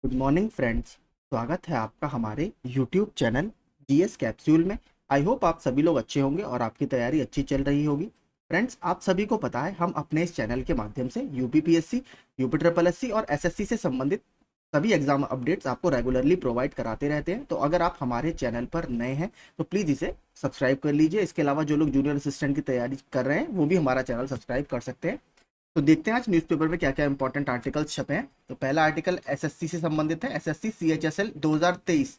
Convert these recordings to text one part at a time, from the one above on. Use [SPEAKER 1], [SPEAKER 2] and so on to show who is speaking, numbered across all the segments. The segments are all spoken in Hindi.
[SPEAKER 1] Good morning friends. स्वागत है आपका हमारे यूट्यूब चैनल जीएस कैप्सूल में। आई होप आप सभी लोग अच्छे होंगे और आपकी तैयारी अच्छी चल रही होगी। फ्रेंड्स, आप सभी को पता है हम अपने इस चैनल के माध्यम से यूपीपीएससी, यूपी ट्रिपल एससी और एसएससी से संबंधित सभी एग्जाम अपडेट्स आपको रेगुलरली प्रोवाइड कराते रहते हैं। तो अगर आप हमारे चैनल पर नए हैं तो प्लीज़ इसे सब्सक्राइब कर लीजिए। इसके अलावा जो लोग जूनियर असिस्टेंट की तैयारी कर रहे हैं वो भी हमारा चैनल सब्सक्राइब कर सकते हैं। तो देखते हैं आज न्यूज़पेपर में क्या क्या इंपॉर्टेंट आर्टिकल्स छपे हैं। तो पहला आर्टिकल एसएससी से संबंधित है। एसएससी सीएचएसएल 2023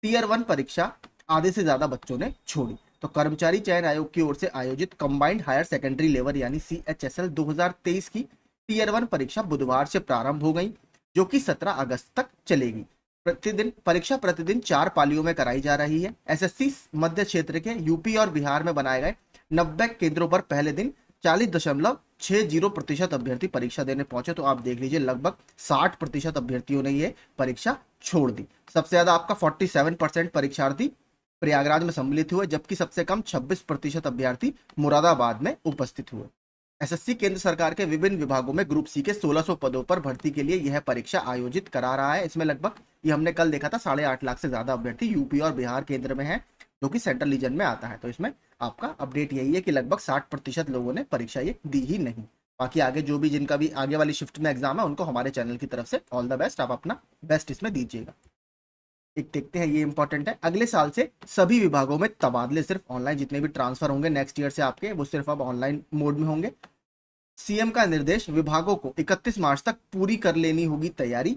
[SPEAKER 1] टीयर 1 परीक्षा आधे से ज्यादा बच्चों ने छोड़ी। तो कर्मचारी चयन आयोग की ओर से आयोजित कंबाइंड हायर सेकेंडरी लेवल यानी सीएचएसएल 2023 की टीयर 1 परीक्षा बुधवार से प्रारंभ हो गई, जो कि 17 अगस्त तक चलेगी। प्रतिदिन 4 पालियों में कराई जा रही है। एसएससी मध्य क्षेत्र के यूपी और बिहार में बनाए गए 90 केंद्रों पर पहले दिन 40.60% अभ्यर्थी परीक्षा देने पहुंचे। तो आप देख लीजिए लगभग 60% अभ्यर्थियों ने ये परीक्षा छोड़ दी। सबसे ज्यादा आपका 47% परीक्षार्थी प्रयागराज में सम्मिलित हुए, जबकि सबसे कम 26% अभ्यर्थी मुरादाबाद में उपस्थित हुए। एसएससी केंद्र सरकार के विभिन्न विभागों में ग्रुप सी के 1600 पदों पर भर्ती के लिए यह परीक्षा आयोजित करा रहा है। इसमें लगभग, ये हमने कल देखा था, 8.5 लाख से ज्यादा अभ्यर्थी यूपी और बिहार केंद्र में है, जो कि सेंट्रल रीजन में आता है। तो इसमें आपका अपडेट यही है कि लगभग 60% लोगों ने परीक्षा ये दी ही नहीं। बाकी आगे जो भी जिनका भी आगे वाली शिफ्ट में एग्जाम है उनको हमारे चैनल की तरफ से ऑल द बेस्ट। आप अपना बेस्ट इसमें दीजिएगा। एक देखते हैं, ये इंपॉर्टेंट है। अगले साल से सभी विभागों में तबादले सिर्फ ऑनलाइन, जितने भी ट्रांसफर होंगे नेक्स्ट ईयर से आपके, वो सिर्फ अब ऑनलाइन मोड में होंगे। सीएम का निर्देश, विभागों को 31 मार्च तक पूरी कर लेनी होगी तैयारी।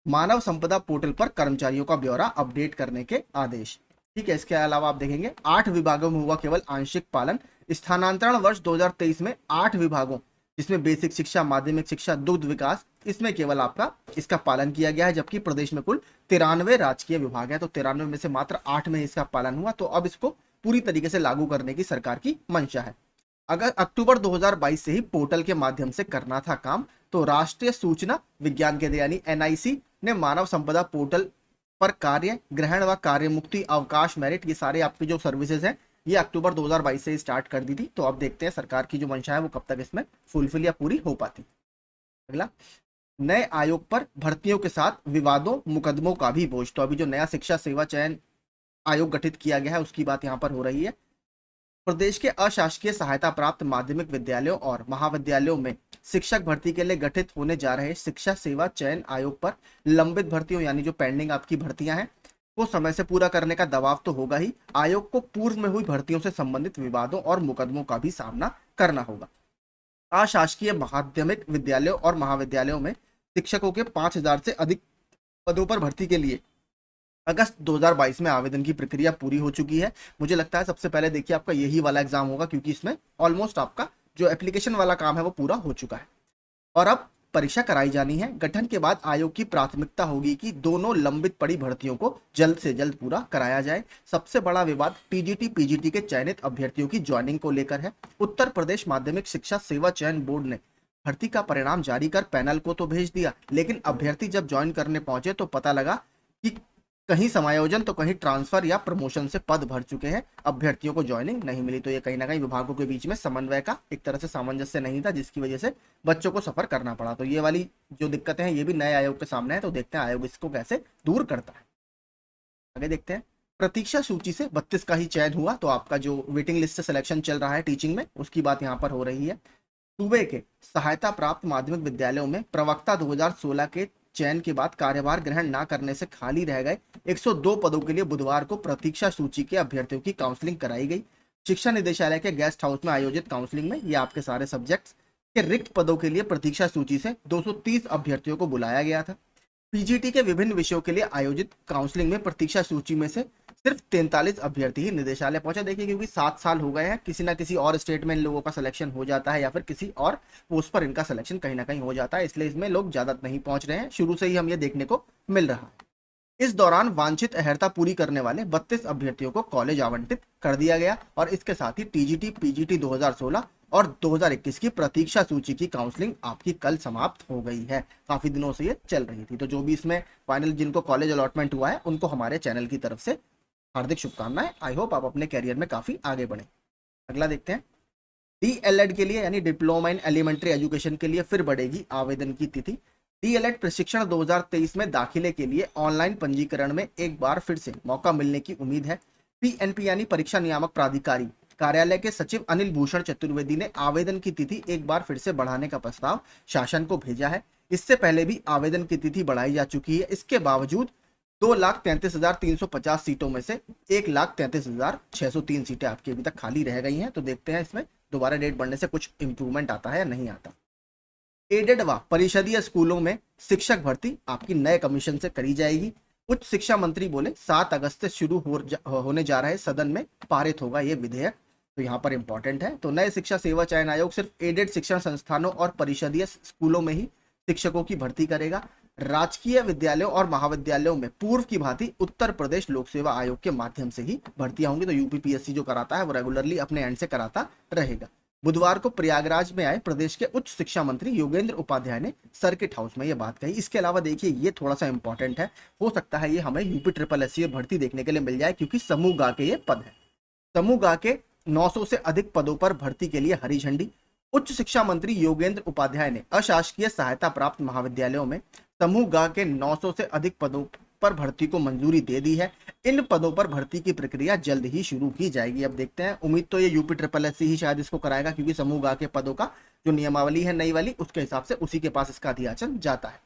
[SPEAKER 1] मानव संपदा पोर्टल पर कर्मचारियों का ब्यौरा अपडेट करने के आदेश। ठीक है, इसके अलावा आप देखेंगे 8 विभागों में हुआ केवल आंशिक पालन। स्थानांतरण वर्ष 2023 में 8 विभागों, जिसमें बेसिक शिक्षा, माध्यमिक शिक्षा, दुग्ध विकास, इसमें केवल आपका इसका पालन किया गया है। जबकि प्रदेश में कुल 93 राजकीय विभाग है, तो 93 में से मात्र 8 में इसका पालन हुआ। तो अब इसको पूरी तरीके से लागू करने की सरकार की मंशा है। अगर अक्टूबर 2022 से ही पोर्टल के माध्यम से करना था काम, तो राष्ट्रीय सूचना विज्ञान केंद्र यानी एनआईसी ने मानव संपदा पोर्टल पर कार्य ग्रहण व कार्य मुक्ति, अवकाश, मेरिट, ये सारे आपकी जो सर्विसेज हैं ये अक्टूबर 2022 से स्टार्ट कर दी थी। तो अब देखते हैं सरकार की जो मंशा है वो कब तक इसमें फुलफिल या पूरी हो पाती। अगला, नए आयोग पर भर्तियों के साथ विवादों मुकदमों का भी बोझ। तो अभी जो नया शिक्षा सेवा चयन आयोग गठित किया गया है उसकी बात यहाँ पर हो रही है। प्रदेश के अशासकीय सहायता प्राप्त माध्यमिक विद्यालयों और महाविद्यालयों में शिक्षक भर्ती के लिए गठित होने जा रहे शिक्षा सेवा चयन आयोग पर लंबित भर्तियों यानी जो पेंडिंग आपकी भर्तियां हैं वो समय से पूरा करने का दबाव तो होगा ही, आयोग को पूर्व में हुई भर्तियों से संबंधित विवादों और मुकदमों का भी सामना करना होगा। अशासकीय माध्यमिक विद्यालयों और महाविद्यालयों में शिक्षकों के 5,000 से अधिक पदों पर भर्ती के लिए अगस्त 2022 में आवेदन की प्रक्रिया पूरी हो चुकी है। मुझे लगता है सबसे पहले देखिए आपका यही वाला एग्जाम होगा, क्योंकि इसमें ऑलमोस्ट आपका जो एप्लीकेशन वाला काम है वो पूरा हो चुका है और अब परीक्षा कराई जानी है। गठन के बाद आयोग की प्राथमिकता होगी कि दोनों लंबित पड़ी भर्तियों को जल्द से जल्द पूरा कराया जाए। सबसे बड़ा विवाद टीजीटी पीजीटी के चयनित अभ्यर्थियों की ज्वाइनिंग को लेकर है। उत्तर प्रदेश माध्यमिक शिक्षा सेवा चयन बोर्ड ने भर्ती का परिणाम जारी कर पैनल को तो भेज दिया, लेकिन अभ्यर्थी जब ज्वाइन करने पहुंचे तो पता लगा कि कहीं समायोजन तो कहीं ट्रांसफर या प्रमोशन से पद भर चुके हैं, अभ्यर्थियों को ज्वाइनिंग नहीं मिली। तो ये कहीं ना कहीं विभागों के बीच में समन्वय का एक तरह से सामंजस्य नहीं था, जिसकी वजह से बच्चों को सफर करना पड़ा। तो ये वाली जो दिक्कतें हैं ये भी नए आयोग के सामने है। तो देखते हैं आयोग इसको कैसे दूर करता है। आगे देखते हैं, प्रतीक्षा सूची से 32 का ही चयन हुआ। तो आपका जो वेटिंग लिस्ट से सिलेक्शन चल रहा है टीचिंग में उसकी बात यहाँ पर हो रही है। सूबे के सहायता प्राप्त माध्यमिक विद्यालयों में प्रवक्ता 2016 के चयन के बाद कार्यभार ग्रहण न करने से खाली रह गए 102 पदों के लिए बुधवार को प्रतीक्षा सूची के अभ्यर्थियों की काउंसलिंग कराई गई। शिक्षा निदेशालय के गेस्ट हाउस में आयोजित काउंसलिंग में ये आपके सारे सब्जेक्ट्स के रिक्त पदों के लिए प्रतीक्षा सूची से 230 अभ्यर्थियों को बुलाया गया था। पीजीटी के विभिन्न विषयों के लिए आयोजित काउंसलिंग में प्रतीक्षा सूची में से सिर्फ 43 अभ्यर्थी ही निदेशालय पहुंचे। देखिए, क्योंकि 7 साल हो गए हैं, किसी ना किसी और स्टेट में इन लोगों का सिलेक्शन हो जाता है या फिर किसी और पोस्ट पर इनका सिलेक्शन कहीं ना कहीं हो जाता है, इसलिए इसमें लोग ज्यादा नहीं पहुंच रहे हैं। शुरू से ही हम ये देखने को मिल रहा है। इस दौरान वांछित अहर्ता पूरी करने वाले 32 अभ्यर्थियों को कॉलेज आवंटित कर दिया गया और इसके साथ ही टीजीटी पीजीटी 2016 और 2021 की प्रतीक्षा सूची की काउंसलिंग आपकी कल समाप्त हो गई है। काफी दिनों से ये चल रही थी। तो जो भी इसमें फाइनल जिनको कॉलेज अलॉटमेंट हुआ है उनको हमारे चैनल की तरफ से हार्दिक शुभकामनाएं। आई होप आप अपने कैरियर में काफी आगे बढ़े। अगला देखते हैं, डीएलएड के लिए यानी डिप्लोमा इन एलिमेंट्री एजुकेशन के लिए फिर बढ़ेगी आवेदन की तिथि। डीएलएड प्रशिक्षण 2023 में दाखिले के लिए ऑनलाइन पंजीकरण में एक बार फिर से मौका मिलने की उम्मीद है। पीएनपी यानी परीक्षा नियामक प्राधिकारी कार्यालय के सचिव अनिल भूषण चतुर्वेदी ने आवेदन की तिथि एक बार फिर से बढ़ाने का प्रस्ताव शासन को भेजा है। इससे पहले भी आवेदन की तिथि बढ़ाई जा चुकी है। इसके बावजूद 2,33,350 सीटों में से 1,33,603 सीटें आपकी अभी तक खाली रह गई हैं। तो देखते हैं इसमें दोबारा डेट बढ़ने से कुछ इंप्रूवमेंट आता है या नहीं आता। एडेड व परिषदीय स्कूलों में शिक्षक भर्ती आपकी नए कमीशन से करी जाएगी। उच्च शिक्षा मंत्री बोले 7 अगस्त से शुरू होने जा रहे सदन में पारित होगा ये विधेयक। तो यहाँ पर इंपॉर्टेंट है। तो नए शिक्षा सेवा चयन आयोग सिर्फ एडेड शिक्षण संस्थानों और परिषदीय स्कूलों में ही शिक्षकों की भर्ती करेगा। राजकीय विद्यालयों और महाविद्यालयों में पूर्व की भांति उत्तर प्रदेश लोक सेवा आयोग के माध्यम से ही भर्तियां होंगी। तो यूपीपीएससी जो कराता है वो रेगुलरली अपने एंड से कराता रहेगा। बुधवार को प्रयागराज में आए प्रदेश के उच्च शिक्षा मंत्री योगेंद्र उपाध्याय ने सर्किट हाउस में ये बात कही। इसके अलावा देखिए ये थोड़ा सा इंपॉर्टेंट है, हो सकता है ये हमें यूपी ट्रिपल एस भर्ती देखने के लिए मिल जाए, क्योंकि समूह गा के ये पद है। समूह गा के 900 से अधिक पदों पर भर्ती के लिए हरी झंडी। उच्च शिक्षा मंत्री योगेंद्र उपाध्याय ने अशासकीय सहायता प्राप्त महाविद्यालयों में समूह गा के 900 से अधिक पदों पर भर्ती को मंजूरी दे दी है। इन पदों पर भर्ती की प्रक्रिया जल्द ही शुरू की जाएगी। अब देखते हैं, उम्मीद तो ये यूपी ट्रिपल एस ही शायद इसको कराएगा, क्योंकि समूह गा के पदों का जो नियमावली है नई वाली, उसके हिसाब से उसी के पास इसका अधियाचन जाता है।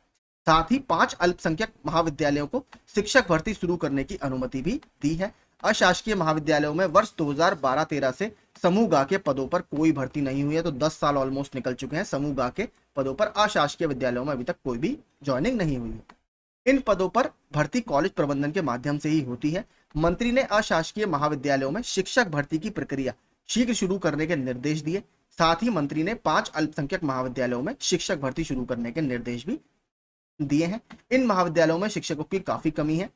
[SPEAKER 1] साथ ही 5 अल्पसंख्यक महाविद्यालयों को शिक्षक भर्ती शुरू करने की अनुमति भी दी है। अशासकीय महाविद्यालयों में वर्ष 2012-13 से समूह गा के पदों पर कोई भर्ती नहीं हुई है। तो 10 साल ऑलमोस्ट निकल चुके हैं समूह गा के पदों पर अशासकीय विद्यालयों में अभी तक कोई भी ज्वाइनिंग नहीं हुई है। इन पदों पर भर्ती कॉलेज प्रबंधन के माध्यम से ही होती है। मंत्री ने अशासकीय महाविद्यालयों में शिक्षक भर्ती की प्रक्रिया शीघ्र शुरू करने के निर्देश दिए। साथ ही मंत्री ने 5 अल्पसंख्यक महाविद्यालयों में शिक्षक भर्ती शुरू करने के निर्देश भी दिए हैं। इन महाविद्यालयों में शिक्षकों की काफी कमी है।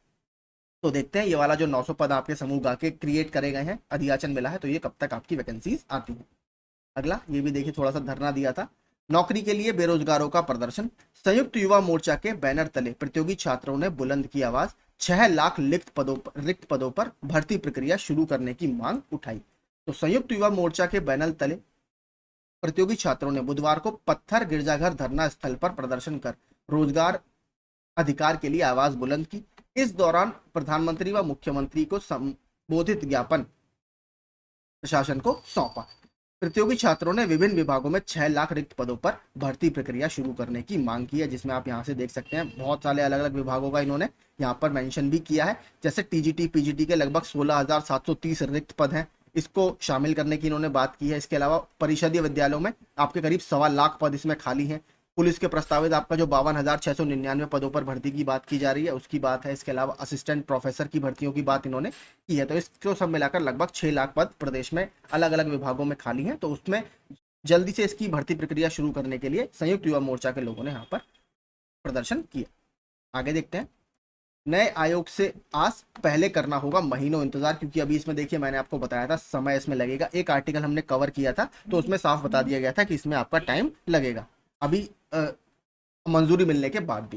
[SPEAKER 1] तो देखते हैं ये वाला जो 900 पद आपके समूह गा के क्रिएट करे गए हैं, अधियाचन मिला है, तो ये कब तक आपकी वैकेंसीज आती है। अगला ये भी देखिए, थोड़ा सा धरना दिया था। नौकरी के लिए बेरोजगारों का प्रदर्शन। संयुक्त युवा मोर्चा के बैनर तले प्रतियोगी छात्रों ने बुलंद की आवाज। 6 लाख रिक्त पदों पर भर्ती प्रक्रिया शुरू करने की मांग उठाई। तो संयुक्त युवा मोर्चा के बैनर तले प्रतियोगी छात्रों ने बुधवार को पत्थर गिरजाघर धरना स्थल पर प्रदर्शन कर रोजगार अधिकार के लिए आवाज बुलंद की। इस दौरान प्रधानमंत्री व मुख्यमंत्री को संबोधित ज्ञापन प्रशासन को सौंपा। प्रतियोगी छात्रों ने विभिन्न विभागों में 6 लाख रिक्त पदों पर भर्ती प्रक्रिया शुरू करने की मांग की है, जिसमें आप यहां से देख सकते हैं बहुत सारे अलग अलग विभागों का इन्होंने यहां पर मेंशन भी किया है। जैसे टीजीटी पीजीटी के लगभग 16,730 रिक्त पद हैं, इसको शामिल करने की इन्होंने बात की है। इसके अलावा परिषदीय विद्यालयों में आपके करीब 1.25 लाख पद इसमें खाली हैं। पुलिस के प्रस्तावित आपका जो 52,699 पदों पर भर्ती की बात की जा रही है उसकी बात है। इसके अलावा असिस्टेंट प्रोफेसर की भर्तियों की बात इन्होंने की है। तो इसको सब मिलाकर लगभग 6 लाख पद प्रदेश में अलग अलग विभागों में खाली हैं। तो उसमें जल्दी से इसकी भर्ती प्रक्रिया शुरू करने के लिए संयुक्त युवा मोर्चा के लोगों ने यहाँ पर प्रदर्शन किया। आगे देखते हैं। नए आयोग से आस, पहले करना होगा महीनों इंतजार, क्योंकि अभी इसमें देखिए मैंने आपको बताया था समय इसमें लगेगा। एक आर्टिकल हमने कवर किया था तो उसमें साफ बता दिया गया था कि इसमें आपका टाइम लगेगा। अभी मंजूरी मिलने के बाद भी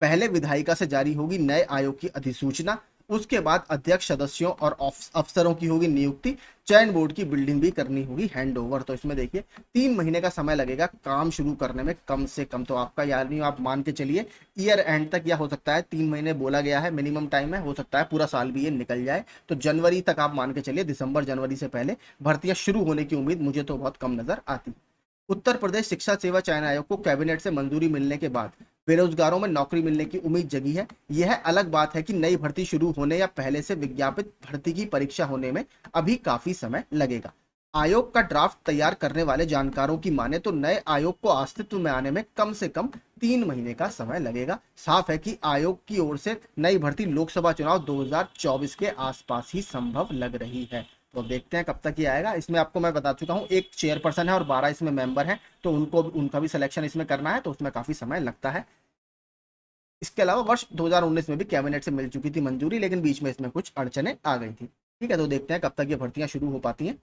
[SPEAKER 1] पहले विधायिका से जारी होगी नए आयोग की अधिसूचना, उसके बाद अध्यक्ष, सदस्यों और अफसरों की होगी नियुक्ति। चयन बोर्ड की बिल्डिंग भी करनी होगी हैंडओवर। तो इसमें देखिए 3 महीने का समय लगेगा काम शुरू करने में कम से कम। तो आपका यानी आप मान के चलिए ईयर एंड तक, या हो सकता है 3 महीने बोला गया है मिनिमम टाइम है, हो सकता है पूरा साल भी ये निकल जाए। तो जनवरी तक आप मान के चलिए, दिसंबर जनवरी से पहले भर्तियां शुरू होने की उम्मीद मुझे तो बहुत कम नजर आती है। उत्तर प्रदेश शिक्षा सेवा चयन आयोग को कैबिनेट से मंजूरी मिलने के बाद बेरोजगारों में नौकरी मिलने की उम्मीद जगी है। यह अलग बात है कि नई भर्ती शुरू होने या पहले से विज्ञापित भर्ती की परीक्षा होने में अभी काफी समय लगेगा। आयोग का ड्राफ्ट तैयार करने वाले जानकारों की माने तो नए आयोग को अस्तित्व में आने में कम से कम 3 महीने का समय लगेगा। साफ है कि आयोग की ओर से नई भर्ती लोकसभा चुनाव 2024 के आसपास ही संभव लग रही है। तो देखते हैं कब तक ये आएगा। इसमें आपको मैं बता चुका हूँ, एक चेयरपर्सन है और 12 इसमें मेंबर हैं, तो उनका भी सिलेक्शन इसमें करना है, तो उसमें काफी समय लगता है। इसके अलावा वर्ष 2019 में भी कैबिनेट से मिल चुकी थी मंजूरी, लेकिन बीच में इसमें कुछ अड़चने आ गई थी। ठीक है, तो देखते हैं कब तक ये भर्तियां शुरू हो पाती हैं।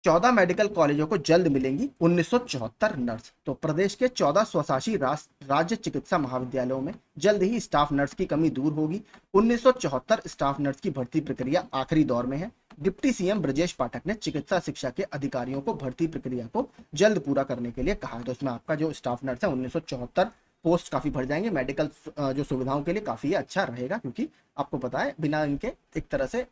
[SPEAKER 1] 14 मेडिकल कॉलेजों को जल्द मिलेंगी 1974 नर्स। तो प्रदेश के 14 स्वशासी राज्य चिकित्सा महाविद्यालयों में जल्द ही स्टाफ नर्स की कमी दूर होगी। 1974 स्टाफ नर्स की भर्ती प्रक्रिया आखिरी दौर में है। डिप्टी सीएम ब्रजेश पाठक ने चिकित्सा शिक्षा के अधिकारियों को भर्ती प्रक्रिया को जल्द पूरा करने के लिए कहा है। तो इसमें आपका जो स्टाफ नर्स है 1974 पोस्ट काफ़ी भर जाएंगे। मेडिकल जो सुविधाओं के लिए काफ़ी अच्छा रहेगा, क्योंकि आपको पता है बिना इनके एक तरह से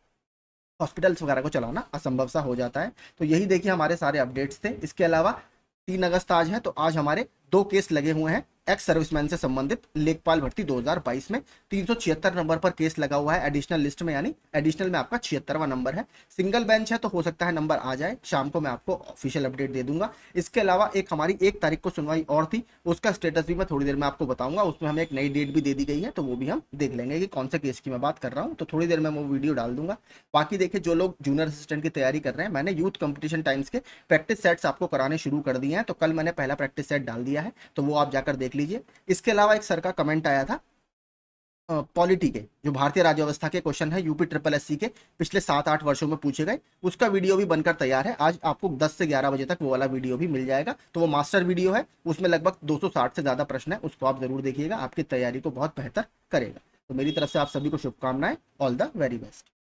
[SPEAKER 1] हॉस्पिटल्स वगैरह को चलाना असंभव सा हो जाता है। तो यही देखिए हमारे सारे अपडेट्स थे। इसके अलावा 3 अगस्त आज है, तो आज हमारे 2 केस लगे हुए हैं एक्स सर्विसमैन से संबंधित लेखपाल भर्ती 2022 में। 376 नंबर पर केस लगा हुआ है एडिशनल लिस्ट में, यानी एडिशनल में आपका 76वां नंबर है। सिंगल बेंच है, तो हो सकता है नंबर आ जाए, शाम को मैं आपको ऑफिशियल अपडेट दे दूंगा। इसके अलावा एक हमारी 1 तारीख को सुनवाई और थी, उसका स्टेटस भी मैं थोड़ी देर में आपको बताऊंगा। उसमें हमें एक नई डेट भी दे दी गई है, तो वो भी हम देख लेंगे कि कौन से केस की मैं बात कर रहा हूँ, तो थोड़ी देर में वो वीडियो डाल दूंगा। बाकी देखिए जो लोग जूनियर असिस्टेंट की तैयारी कर रहे हैं, मैंने यूथ कंपटीशन टाइम्स के प्रैक्टिस सेट्स आपको कराने शुरू कर दिए हैं, तो कल मैंने पहला प्रैक्टिस सेट डाल दिया है, तो वो आप जाकर देख लीजिए। इसके अलावा एक सर का कमेंट आया था पॉलिटी के, जो भारतीय राज्य व्यवस्था के क्वेश्चन है यूपी ट्रिपल एससी के पिछले 7-8 वर्षों में पूछे गए, उसका वीडियो भी बनकर तैयार है। आज आपको 10 से 11 बजे तक वो वाला वीडियो भी मिल जाएगा। तो वो मास्टर वीडियो है, उसमें लगभग 260 से ज्यादा प्रश्न है, उसको आप जरूर देखिएगा, आपकी तैयारी को बहुत बेहतर करेगा। तो मेरी तरफ से आप सभी को शुभकामनाएं। All the very best.